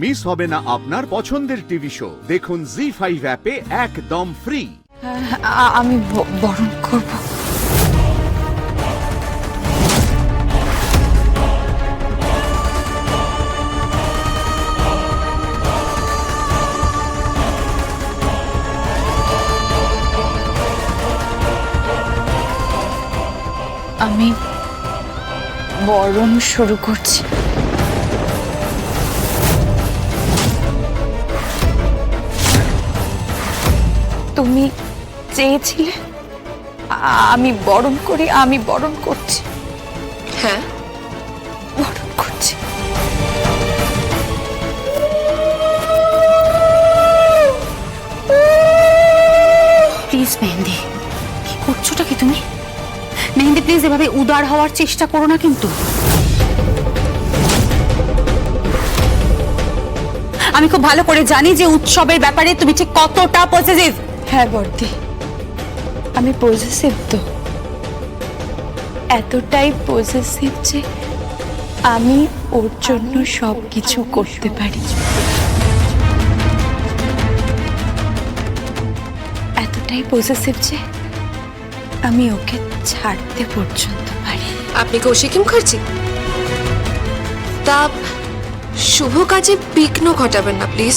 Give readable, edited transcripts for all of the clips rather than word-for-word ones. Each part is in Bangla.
মিস হবে না আপনার পছন্দের টিভি শো। দেখুন জি5 অ্যাপে একদম ফ্রি। আমি বরণ করব। আমি বরণ শুরু করছি। তুমি চেয়েছিলে আমি বরণ করি, আমি বরণ করছি। হ্যাঁ, বরণ করছি। প্লিজ মেহেন্দি, কি করছোটা কি তুমি? মেহেন্দি প্লিজ এভাবে উদার হওয়ার চেষ্টা করো না কিন্তু। আমি খুব ভালো করে জানি যে উৎসবের ব্যাপারে তুমি ঠিক কতটা পজিটিভ। হ্যাঁ বর্দি, আমি পজেসিভ তো, এতটাই পজেসিভ যে আমি ওর জন্য সব কিছু করতে পারি। এতটাই পজেসিভ যে আমি ওকে ছাড়তে পর্যন্ত পারি। আপনি কৌশিকী মুখার্জি? তা শুভ কাজে বিঘ্ন ঘটাবেন না প্লিজ।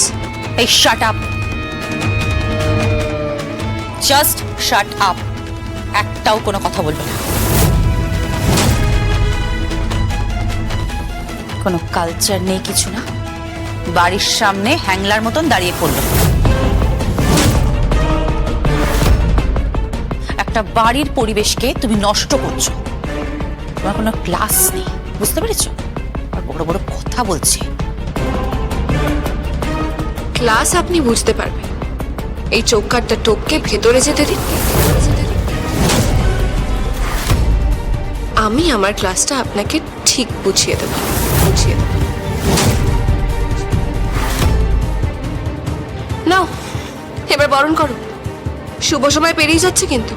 এই shut up, just shut up. একটাও কোনো কথা বলবে না। কোনো কালচার নেই, কিছু না। বাড়ির সামনে হ্যাংলার মতন দাঁড়িয়ে পড়লো। একটা বাড়ির পরিবেশকে তুমি নষ্ট করছো। তোমার কোনো ক্লাস নেই, বুঝতে পেরেছো? আর বড় বড় কথা বলছে। ক্লাস আপনি বুঝতে পারবেন, এই চৌকাটটা টোককে ভেতরে যেতে দিন। আমি আমার ক্লাসটা আপনাকে ঠিক বুঝিয়ে দেব। নাও এবার বরণ করো, শুভ সময় পেরিয়ে যাচ্ছে কিন্তু।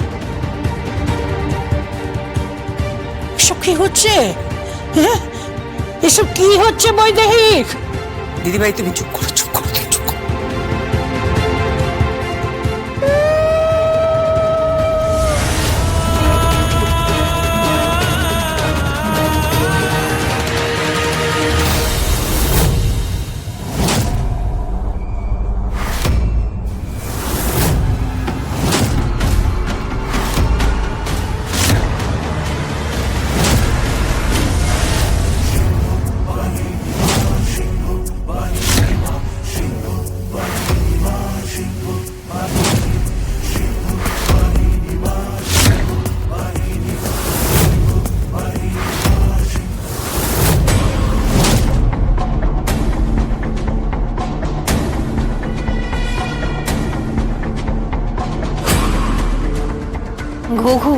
এসব কি হচ্ছে? হ্যাঁ, এসব কি হচ্ছে বৈদেহিক? দিদিভাই তুমি চুপ করো, চুপ করো, চুপ করো। ঘুঘু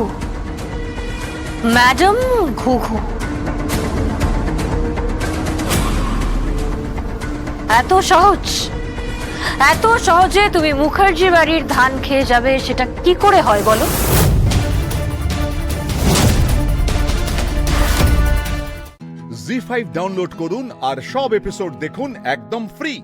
ম্যাডাম, ঘুঘু এত সহজ, এত সহজে তুমি মুখার্জি বাড়ির ধান খেয়ে যাবে, সেটা কি করে হয় বলো? জি5 ডাউনলোড করুন আর সব এপিসোড দেখুন একদম ফ্রি।